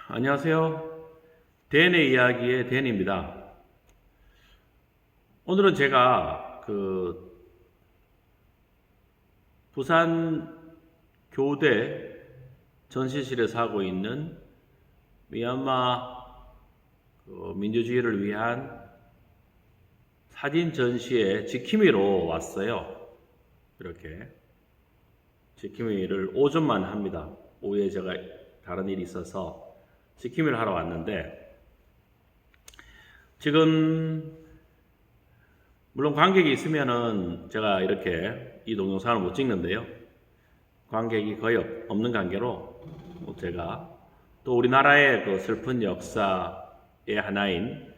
안녕하세요. 댄의 이야기의 댄입니다. 오늘은 제가 부산 교대 전시실에서 하고 있는 미얀마 민주주의를 위한 사진 전시회 지킴이로 왔어요. 이렇게 지킴이를 오전만 합니다. 오후에 제가 다른 일이 있어서 지킴이를 하러 왔는데, 지금 물론 관객이 있으면은 제가 이렇게 이 동영상을 못 찍는데요. 관객이 거의 없는 관계로 제가 또 우리나라의 그 슬픈 역사의 하나인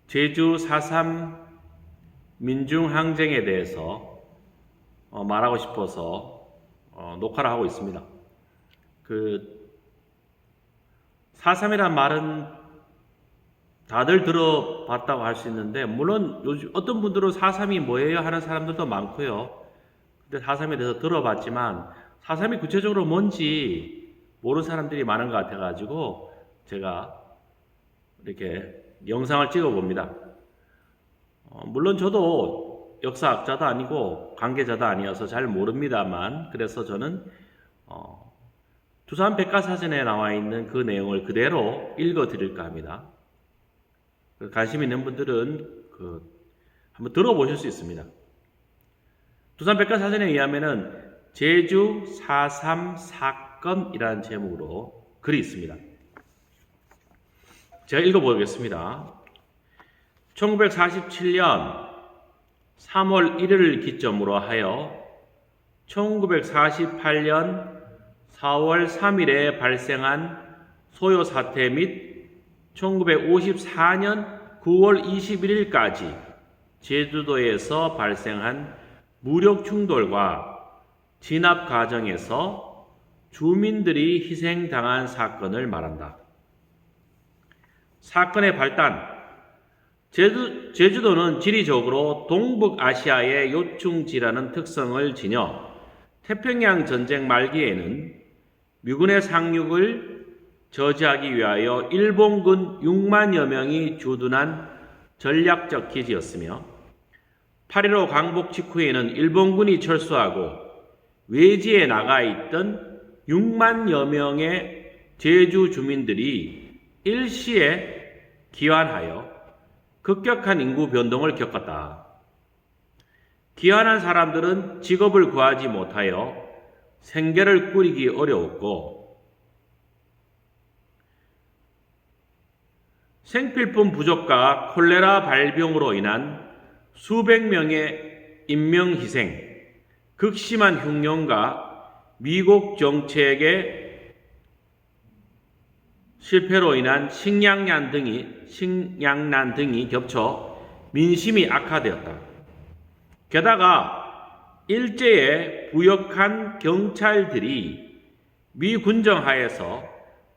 제주 4.3 민중항쟁에 대해서 말하고 싶어서 녹화를 하고 있습니다. 4.3이란 말은 다들 들어봤다고 할 수 있는데, 물론 요즘 어떤 분들은 4.3이 뭐예요 하는 사람들도 많고요. 근데 4.3에 대해서 들어봤지만 4.3이 구체적으로 뭔지 모르는 사람들이 많은 것 같아가지고 제가 이렇게 영상을 찍어봅니다. 물론 저도 역사학자도 아니고 관계자도 아니어서 잘 모릅니다만, 그래서 저는 두산 백과사전에 나와 있는 그 내용을 그대로 읽어 드릴까 합니다. 관심 있는 분들은 한번 들어보실 수 있습니다. 두산 백과사전에 의하면은 제주 4.3 사건이라는 제목으로 글이 있습니다. 제가 읽어보겠습니다. 1947년 3월 1일을 기점으로 하여 1948년 4월 3일에 발생한 소요 사태 및 1954년 9월 21일까지 제주도에서 발생한 무력 충돌과 진압 과정에서 주민들이 희생당한 사건을 말한다. 사건의 발단. 제주도는 지리적으로 동북아시아의 요충지라는 특성을 지녀 태평양 전쟁 말기에는 미군의 상륙을 저지하기 위하여 일본군 6만여 명이 주둔한 전략적 기지였으며, 8.15 광복 직후에는 일본군이 철수하고 외지에 나가 있던 6만여 명의 제주 주민들이 일시에 귀환하여 급격한 인구 변동을 겪었다. 귀환한 사람들은 직업을 구하지 못하여 생계를 꾸리기 어려웠고, 생필품 부족과 콜레라 발병으로 인한 수백 명의 인명희생, 극심한 흉년과 미국 정책의 실패로 인한 식량난 등이 겹쳐 민심이 악화되었다. 게다가 일제에 부역한 경찰들이 미 군정 하에서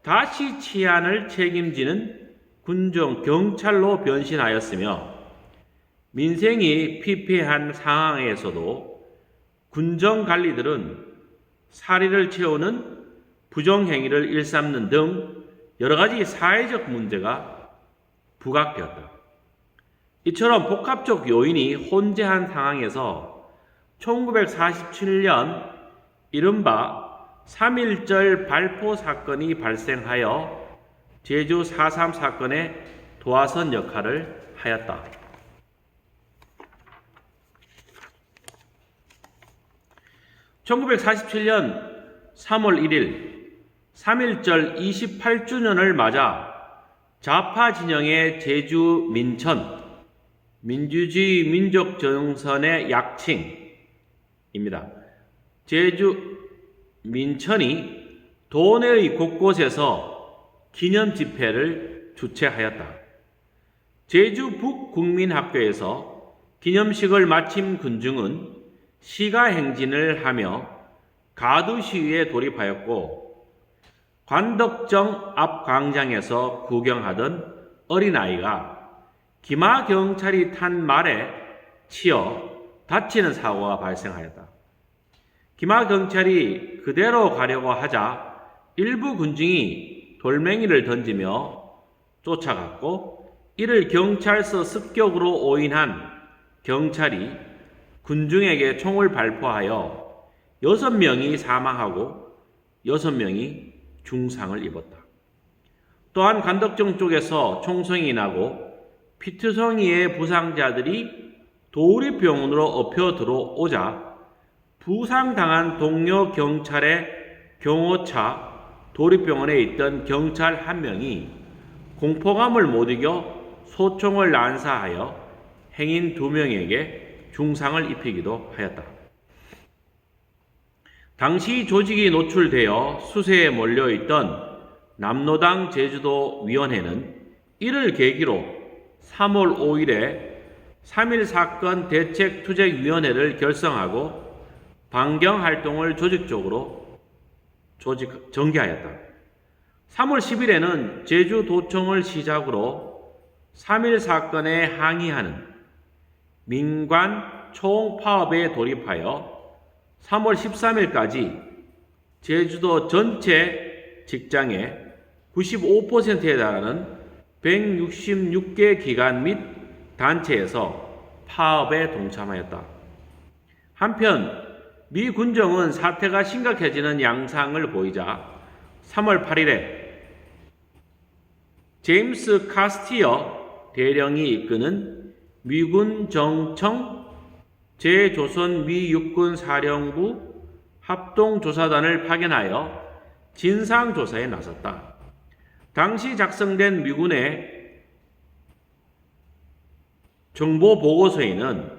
다시 치안을 책임지는 경찰로 변신하였으며, 민생이 피폐한 상황에서도 군정 관리들은 사리를 채우는 부정행위를 일삼는 등 여러 가지 사회적 문제가 부각되었다. 이처럼 복합적 요인이 혼재한 상황에서 1947년 이른바 3.1절 발포 사건이 발생하여 제주 4.3 사건의 도화선 역할을 하였다. (1947년 3월 1일) 3.1절 28주년을 맞아 좌파 진영의 제주 민천, 민주주의 민족정선의 약칭입니다. 제주 민천이 도내의 곳곳에서 기념 집회를 주최하였다. 제주 북국민학교에서 기념식을 마친 군중은 시가행진을 하며 가두 시위에 돌입하였고, 관덕정 앞 광장에서 구경하던 어린아이가 기마 경찰이 탄 말에 치여 다치는 사고가 발생하였다. 기마 경찰이 그대로 가려고 하자 일부 군중이 돌멩이를 던지며 쫓아갔고, 이를 경찰서 습격으로 오인한 경찰이 군중에게 총을 발포하여 6명이 사망하고 6명이 중상을 입었다. 또한 간덕정 쪽에서 총성이 나고 피투성이의 부상자들이 도립병원으로 엎혀 들어오자 부상당한 동료 경찰의 경호차 도립병원에 있던 경찰 1명이 공포감을 못 이겨 소총을 난사하여 행인 2명에게 중상을 입히기도 하였다. 당시 조직이 노출되어 수세에 몰려있던 남로당 제주도위원회는 이를 계기로 3월 5일에 3.1 사건 대책투쟁위원회를 결성하고 반경활동을 조직적으로 전개하였다. 3월 10일에는 제주도청을 시작으로 3.1 사건에 항의하는 민관 총파업에 돌입하여 3월 13일까지 제주도 전체 직장의 95%에 달하는 166개 기관 및 단체에서 파업에 동참하였다. 한편 미 군정은 사태가 심각해지는 양상을 보이자 3월 8일에 제임스 카스티어 대령이 이끄는 미군 정청 제조선 미 육군 사령부 합동조사단을 파견하여 진상조사에 나섰다. 당시 작성된 미군의 정보보고서에는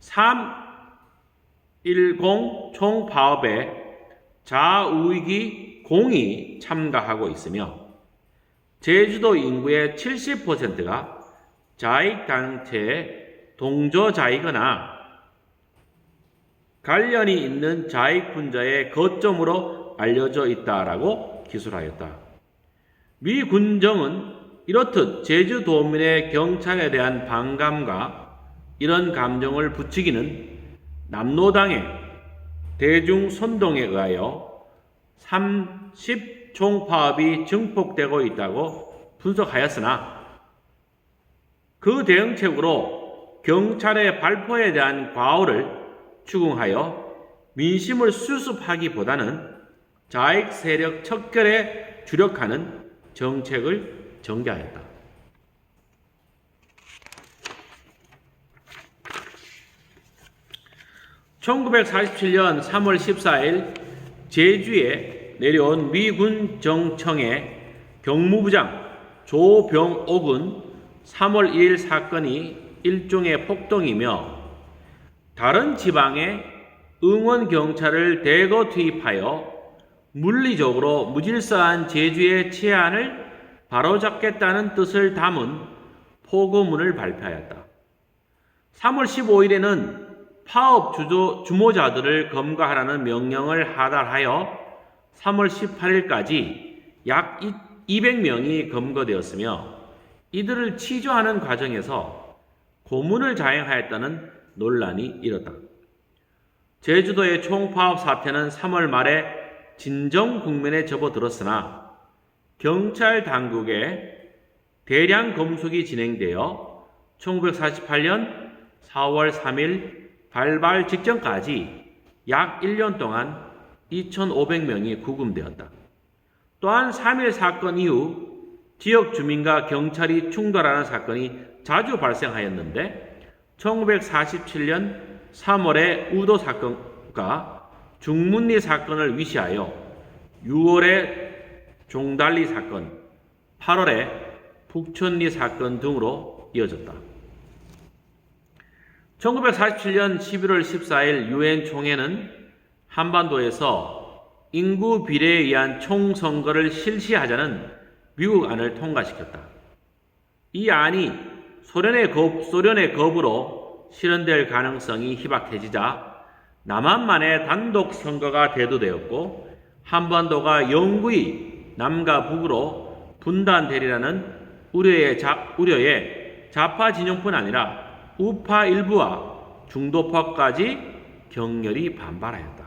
3.10 총파업에 자우익이 공이 참가하고 있으며 제주도 인구의 70%가 자익단체의 동조자이거나 관련이 있는 자익분자의 거점으로 알려져 있다라고 기술하였다. 미 군정은 이렇듯 제주도민의 경찰에 대한 반감과 이런 감정을 부추기는 남로당의 대중선동에 의하여 30 총파업이 증폭되고 있다고 분석하였으나 그 대응책으로 경찰의 발포에 대한 과오를 추궁하여 민심을 수습하기보다는 자익 세력 척결에 주력하는 정책을 전개하였다. (1947년 3월 14일) 제주에 내려온 미군 정청의 경무부장 조병옥은 3월 1일 사건이 일종의 폭동이며 다른 지방에 응원 경찰을 대거 투입하여 물리적으로 무질서한 제주의 치안을 바로잡겠다는 뜻을 담은 포고문을 발표하였다. 3월 15일에는 파업 주모자들을 검거하라는 명령을 하달하여 3월 18일까지 약 200명이 검거되었으며 이들을 치조하는 과정에서 고문을 자행하였다는 논란이 일었다. 제주도의 총파업 사태는 3월 말에 진정 국면에 접어들었으나 경찰 당국의 대량 검속이 진행되어 1948년 4월 3일 발발 직전까지 약 1년 동안 2,500명이 구금되었다. 또한 3.1 사건 이후 지역 주민과 경찰이 충돌하는 사건이 자주 발생하였는데 1947년 3월의 우도 사건과 중문리 사건을 위시하여 6월의 종달리 사건, 8월의 북천리 사건 등으로 이어졌다. 1947년 11월 14일 유엔 총회는 한반도에서 인구 비례에 의한 총선거를 실시하자는 미국 안을 통과시켰다. 이 안이 소련의 겁으로 실현될 가능성이 희박해지자 남한만의 단독 선거가 대두되었고 한반도가 영구히 남과 북으로 분단되리라는 우려의 좌파 진영뿐 아니라 우파 일부와 중도파까지 격렬히 반발하였다.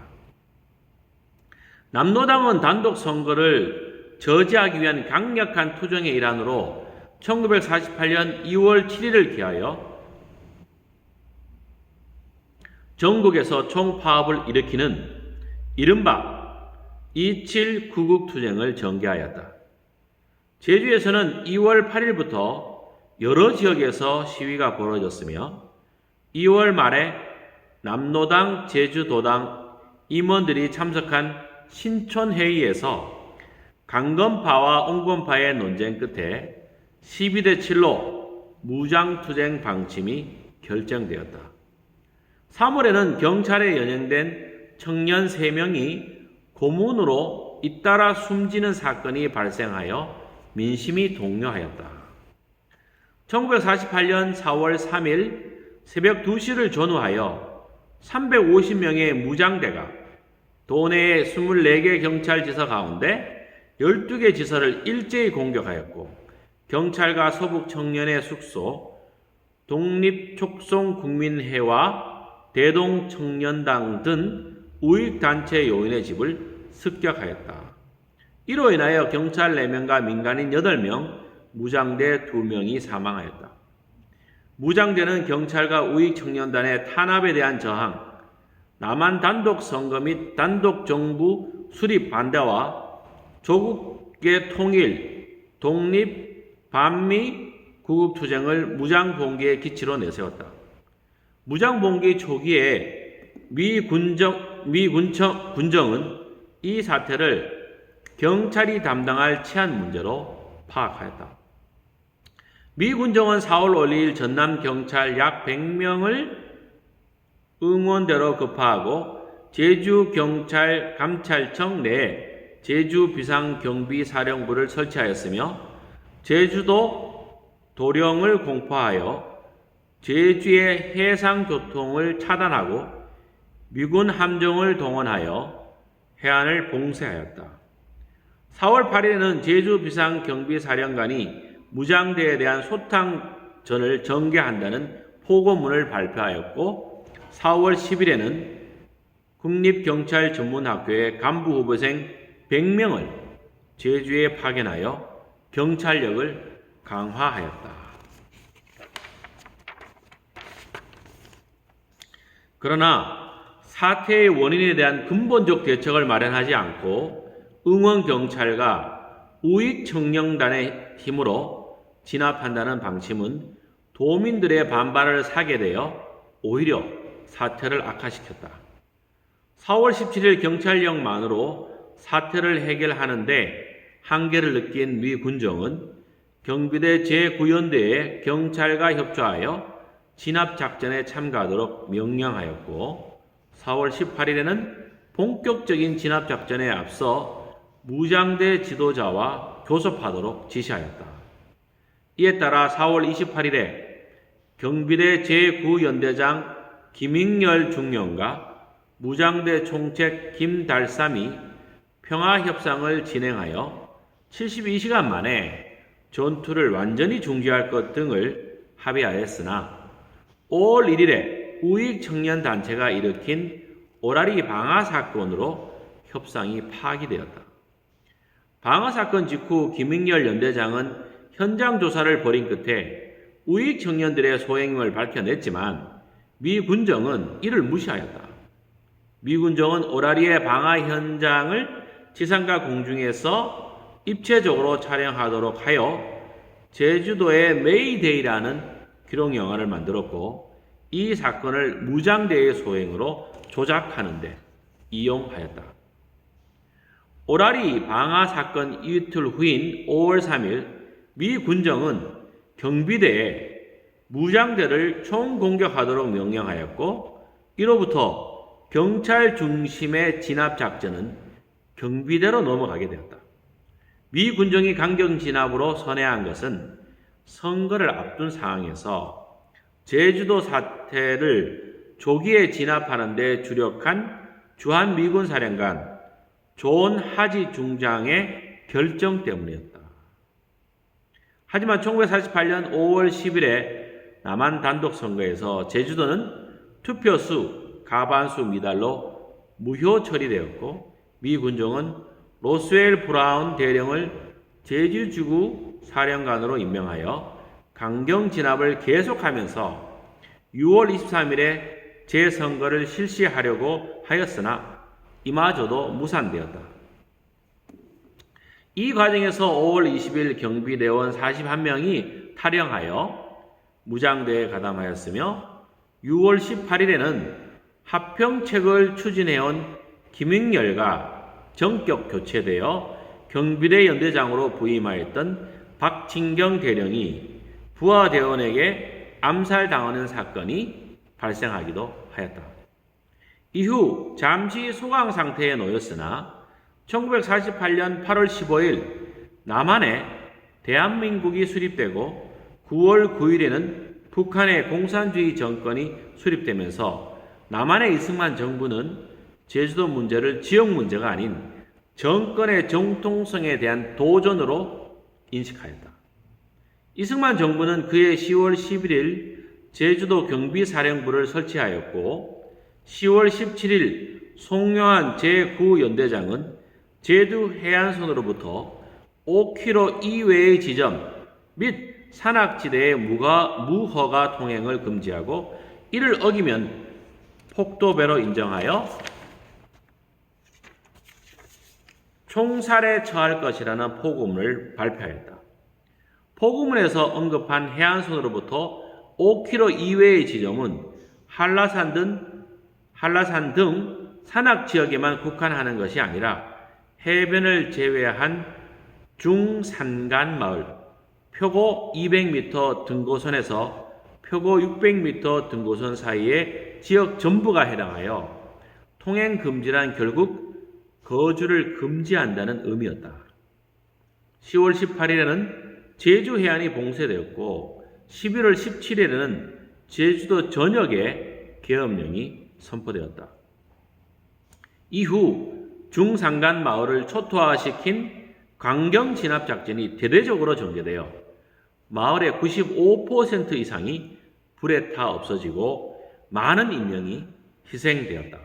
남로당은 단독 선거를 저지하기 위한 강력한 투쟁의 일환으로 1948년 2월 7일을 기하여 전국에서 총파업을 일으키는 이른바 27 구국투쟁을 전개하였다. 제주에서는 2월 8일부터 여러 지역에서 시위가 벌어졌으며 2월 말에 남노당, 제주도당 임원들이 참석한 신촌회의에서 강건파와 온건파의 논쟁 끝에 12대 7로 무장투쟁 방침이 결정되었다. 3월에는 경찰에 연행된 청년 3명이 고문으로 잇따라 숨지는 사건이 발생하여 민심이 동요하였다. 1948년 4월 3일 새벽 2시를 전후하여 350명의 무장대가 도내의 24개 경찰 지서 가운데 12개 지서를 일제히 공격하였고 경찰과 서북 청년의 숙소, 독립촉송국민회와 대동청년당 등 우익단체 요인의 집을 습격하였다. 이로 인하여 경찰 4명과 민간인 8명, 무장대 2명이 사망하였다. 무장대는 경찰과 우익청년단의 탄압에 대한 저항, 남한 단독 선거 및 단독 정부 수립 반대와 조국의 통일, 독립, 반미, 구국투쟁을 무장봉기의 기치로 내세웠다. 무장봉기 초기에 군정은 이 사태를 경찰이 담당할 치안 문제로 파악하였다. 미 군정은 4월 5일 전남 경찰 약 100명을 응원대로 급파하고 제주 경찰 감찰청 내에 제주 비상경비사령부를 설치하였으며 제주도 도령을 공포하여 제주의 해상교통을 차단하고 미군 함정을 동원하여 해안을 봉쇄하였다. 4월 8일에는 제주 비상경비사령관이 무장대에 대한 소탕전을 전개한다는 포고문을 발표하였고 4월 10일에는 국립경찰 전문학교의 간부 후보생 100명을 제주에 파견하여 경찰력을 강화하였다. 그러나 사태의 원인에 대한 근본적 대책을 마련하지 않고 응원경찰과 우익청년단의 힘으로 진압한다는 방침은 도민들의 반발을 사게 되어 오히려 사태를 악화시켰다. 4월 17일 경찰력만으로 사태를 해결하는데 한계를 느낀 미 군정은 경비대 제9연대에 경찰과 협조하여 진압작전에 참가하도록 명령하였고 4월 18일에는 본격적인 진압작전에 앞서 무장대 지도자와 교섭하도록 지시하였다. 이에 따라 4월 28일에 경비대 제9연대장 김익렬 중령과 무장대 총책 김달삼이 평화협상을 진행하여 72시간 만에 전투를 완전히 중지할 것 등을 합의하였으나 5월 1일에 우익청년단체가 일으킨 오라리 방화 사건으로 협상이 파기되었다. 방화 사건 직후 김익렬 연대장은 현장 조사를 벌인 끝에 우익 청년들의 소행을 밝혀냈지만 미 군정은 이를 무시하였다. 미 군정은 오라리의 방화 현장을 지상과 공중에서 입체적으로 촬영하도록 하여 제주도의 메이데이라는 기록 영화를 만들었고 이 사건을 무장대의 소행으로 조작하는 데 이용하였다. 오라리 방화 사건 이틀 후인 5월 3일 미 군정은 경비대에 무장대를 총공격하도록 명령하였고 이로부터 경찰 중심의 진압작전은 경비대로 넘어가게 되었다. 미 군정이 강경 진압으로 선회한 것은 선거를 앞둔 상황에서 제주도 사태를 조기에 진압하는 데 주력한 주한미군 사령관 존 하지 중장의 결정 때문이었다. 하지만 1948년 5월 10일에 남한 단독 선거에서 제주도는 투표수 가반수 미달로 무효 처리되었고 미 군정은 로스웰 브라운 대령을 제주지구 사령관으로 임명하여 강경 진압을 계속하면서 6월 23일에 재선거를 실시하려고 하였으나 이마저도 무산되었다. 이 과정에서 5월 20일 경비대원 41명이 탈영하여 무장대에 가담하였으며 6월 18일에는 합평책을 추진해온 김익렬과 정격 교체되어 경비대 연대장으로 부임하였던 박진경 대령이 부하대원에게 암살당하는 사건이 발생하기도 하였다. 이후 잠시 소강 상태에 놓였으나 1948년 8월 15일 남한에 대한민국이 수립되고 9월 9일에는 북한의 공산주의 정권이 수립되면서 남한의 이승만 정부는 제주도 문제를 지역 문제가 아닌 정권의 정통성에 대한 도전으로 인식하였다. 이승만 정부는 그해 10월 11일 제주도 경비사령부를 설치하였고 10월 17일 송영환 제9연대장은 제주 해안선으로부터 5km 이외의 지점 및 산악지대의 무허가 통행을 금지하고 이를 어기면 폭도배로 인정하여 총살에 처할 것이라는 포고문을 발표하였다. 포고문에서 언급한 해안선으로부터 5km 이외의 지점은 한라산 등 산악지역에만 국한하는 것이 아니라 해변을 제외한 중산간 마을, 표고 200m 등고선에서 표고 600m 등고선 사이의 지역 전부가 해당하여 통행 금지란 결국 거주를 금지한다는 의미였다. 10월 18일에는 제주 해안이 봉쇄되었고 11월 17일에는 제주도 전역에 계엄령이 선포되었다. 이후 중산간 마을을 초토화시킨 강경 진압 작전이 대대적으로 전개되어 마을의 95% 이상이 불에 타 없어지고 많은 인명이 희생되었다.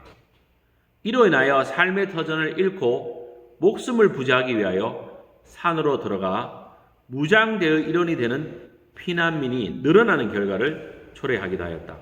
이로 인하여 삶의 터전을 잃고 목숨을 부지하기 위하여 산으로 들어가 무장대의 일원이 되는 피난민이 늘어나는 결과를 초래하기도 하였다.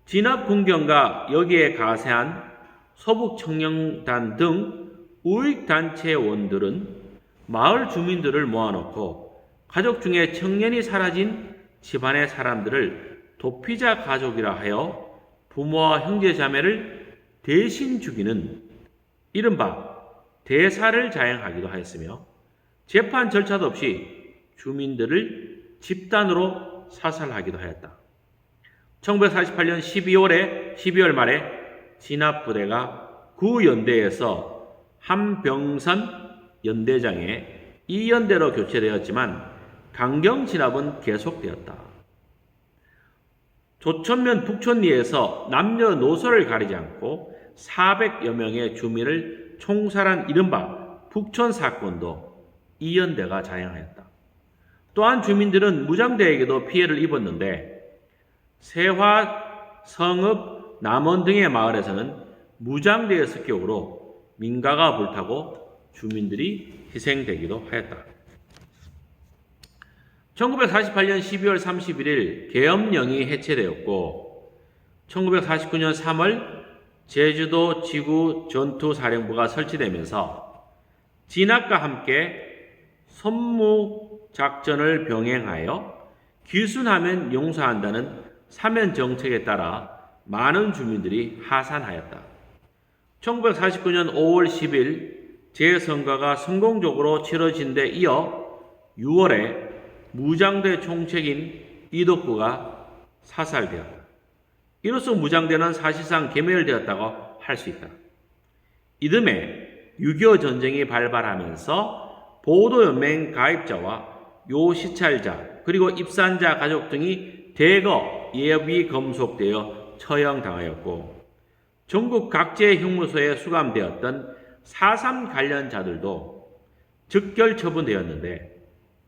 진압 군경과 여기에 가세한 서북청년단 등 우익단체원들은 마을 주민들을 모아놓고 가족 중에 청년이 사라진 집안의 사람들을 도피자 가족이라 하여 부모와 형제자매를 대신 죽이는 이른바 대사를 자행하기도 하였으며 재판 절차도 없이 주민들을 집단으로 사살하기도 하였다. 1948년 12월 말에 진압부대가 구연대에서 한병선 연대장에 이연대로 교체되었지만 강경 진압은 계속되었다. 조천면 북촌리에서 남녀노소를 가리지 않고 400여 명의 주민을 총살한 이른바 북촌 사건도 이연대가 자행하였다. 또한 주민들은 무장대에게도 피해를 입었는데 세화, 성읍, 남원 등의 마을에서는 무장대의 습격으로 민가가 불타고 주민들이 희생되기도 하였다. 1948년 12월 31일 계엄령이 해체되었고 1949년 3월 제주도 지구 전투사령부가 설치되면서 진압과 함께 선무작전을 병행하여 귀순하면 용서한다는 사면정책에 따라 많은 주민들이 하산하였다. 1949년 5월 10일 재선거가 성공적으로 치러진 데 이어 6월에 무장대 총책인 이덕구가 사살되었다. 이로써 무장대는 사실상 괴멸되었다고 할 수 있다. 이듬해 6.25 전쟁이 발발하면서 보도연맹 가입자와 요시찰자 그리고 입산자 가족 등이 대거 예비 검속되어 처형당하였고 전국 각지의 형무소에 수감되었던 4.3 관련자들도 즉결 처분되었는데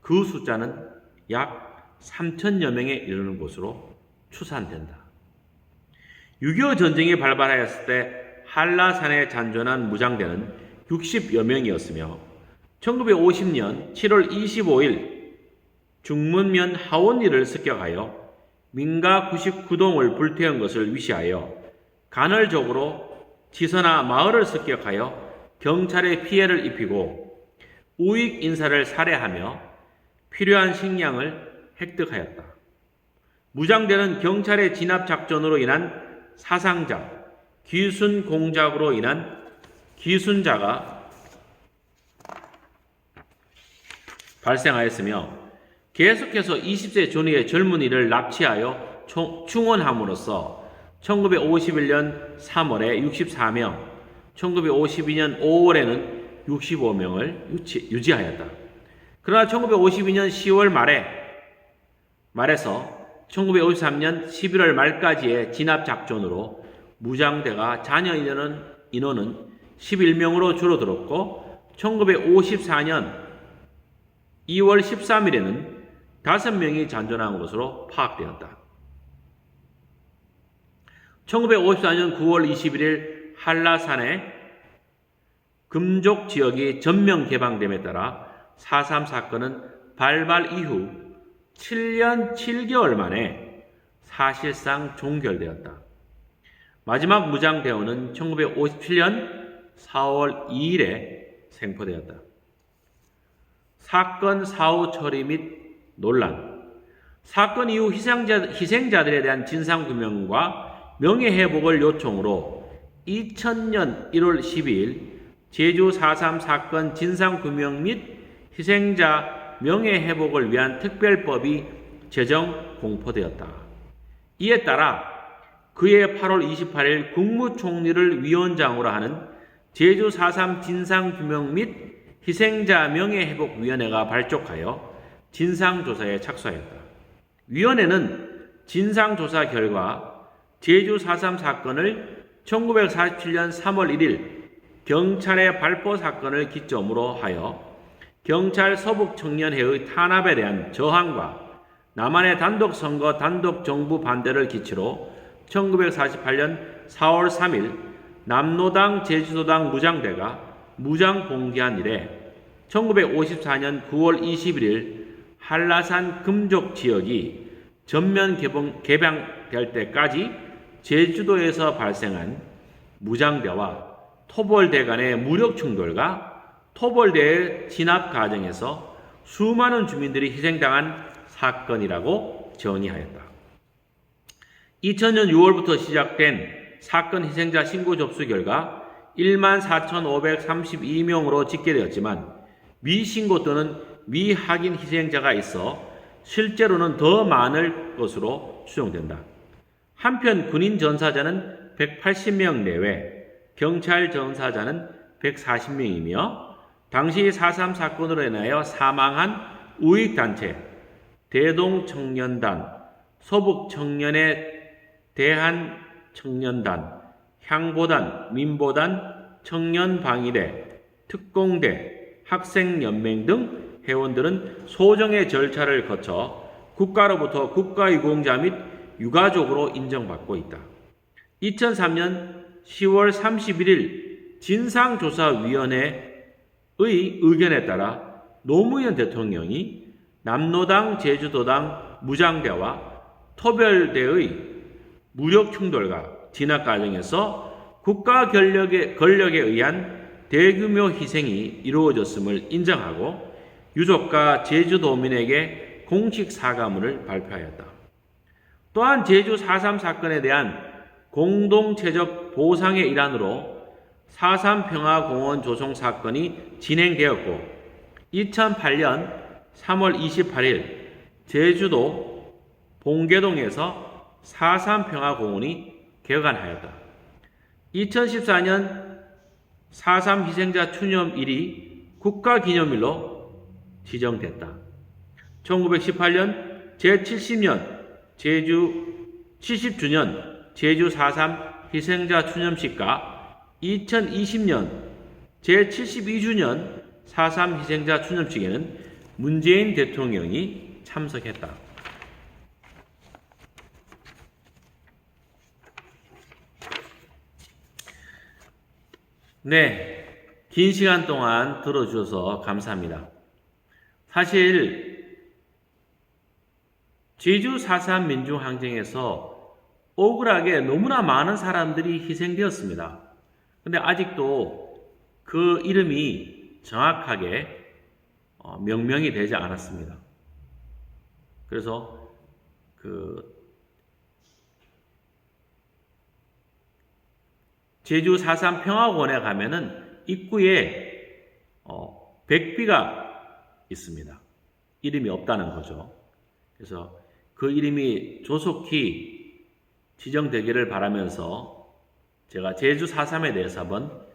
그 숫자는 약 3,000여 명에 이르는 것으로 추산된다. 6.25 전쟁이 발발하였을 때 한라산에 잔존한 무장대는 60여 명이었으며 1950년 7월 25일 중문면 하원리를 습격하여 민가 99동을 불태운 것을 위시하여 간헐적으로 지서나 마을을 습격하여 경찰에 피해를 입히고 우익 인사를 살해하며 필요한 식량을 획득하였다. 무장대는 경찰의 진압 작전으로 인한 사상자, 귀순 공작으로 인한 귀순자가 발생하였으며 계속해서 20세 전후의 젊은이를 납치하여 충원함으로써 1951년 3월에 64명, 1952년 5월에는 65명을 유지하였다. 그러나 1952년 10월 말에서 1953년 11월 말까지의 진압 작전으로 무장대가 잔여 인원은 11명으로 줄어들었고 1954년 2월 13일에는 5명이 잔존한 것으로 파악되었다. 1954년 9월 21일 한라산의 금족 지역이 전면 개방됨에 따라 4.3 사건은 발발 이후 7년 7개월 만에 사실상 종결되었다. 마지막 무장대원은 1957년 4월 2일에 생포되었다. 사건 사후 처리 및 논란. 사건 이후 희생자들에 대한 진상규명과 명예회복을 요청으로 2000년 1월 12일 제주 4.3 사건 진상규명 및 희생자 명예회복을 위한 특별법이 제정 공포되었다. 이에 따라 그해 8월 28일 국무총리를 위원장으로 하는 제주 4.3 진상규명 및 희생자 명예회복위원회가 발족하여 진상조사에 착수하였다. 위원회는 진상조사 결과 제주 4.3 사건을 1947년 3월 1일 경찰의 발포 사건을 기점으로 하여 경찰 서북청년회의 탄압에 대한 저항과 남한의 단독선거 단독정부 반대를 기치로 1948년 4월 3일 남노당 제주도당 무장대가 무장 봉기한 이래 1954년 9월 21일 한라산 금족 지역이 전면 개방될 때까지 제주도에서 발생한 무장대와 토벌대 간의 무력 충돌과 토벌대의 진압 과정에서 수많은 주민들이 희생당한 사건이라고 정의하였다. 2000년 6월부터 시작된 사건 희생자 신고 접수 결과 14,532명으로 집계되었지만 미신고 또는 미확인 희생자가 있어 실제로는 더 많을 것으로 추정된다. 한편 군인 전사자는 180명 내외, 경찰 전사자는 140명이며 당시 4.3 사건으로 인하여 사망한 우익단체, 대동청년단, 서북청년의 대한청년단, 향보단, 민보단, 청년방위대, 특공대, 학생연맹 등 회원들은 소정의 절차를 거쳐 국가로부터 국가유공자 및 유가족으로 인정받고 있다. 2003년 10월 31일 진상조사위원회의 의견에 따라 노무현 대통령이 남노당 제주도당 무장대와 토벌대의 무력 충돌과 진압 과정에서 국가 권력에 의한 대규모 희생이 이루어졌음을 인정하고 유족과 제주도민에게 공식 사과문을 발표하였다. 또한 제주 4.3 사건에 대한 공동체적 보상의 일환으로 4.3 평화공원 조성 사건이 진행되었고 2008년 3월 28일 제주도 봉계동에서 4.3 평화공원이 개관하였다. 2014년 4.3 희생자 추념일이 국가기념일로 지정됐다. 1918년 제70주년 제주 4.3 희생자 추념식과 2020년 제72주년 4.3 희생자 추념식에는 문재인 대통령이 참석했다. 네, 긴 시간 동안 들어주셔서 감사합니다. 사실 제주 4.3 민주항쟁에서 억울하게 너무나 많은 사람들이 희생되었습니다. 근데 아직도 그 이름이 정확하게 명명이 되지 않았습니다. 그래서 제주 4.3 평화원에 가면은 입구에 백비가 있습니다. 이름이 없다는 거죠. 그래서 그 이름이 조속히 지정되기를 바라면서 제가 제주 4.3에 대해서 한번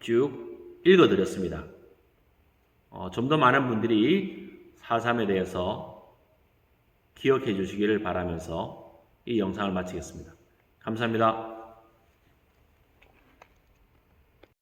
쭉 읽어드렸습니다. 좀 더 많은 분들이 4.3에 대해서 기억해 주시기를 바라면서 이 영상을 마치겠습니다. 감사합니다.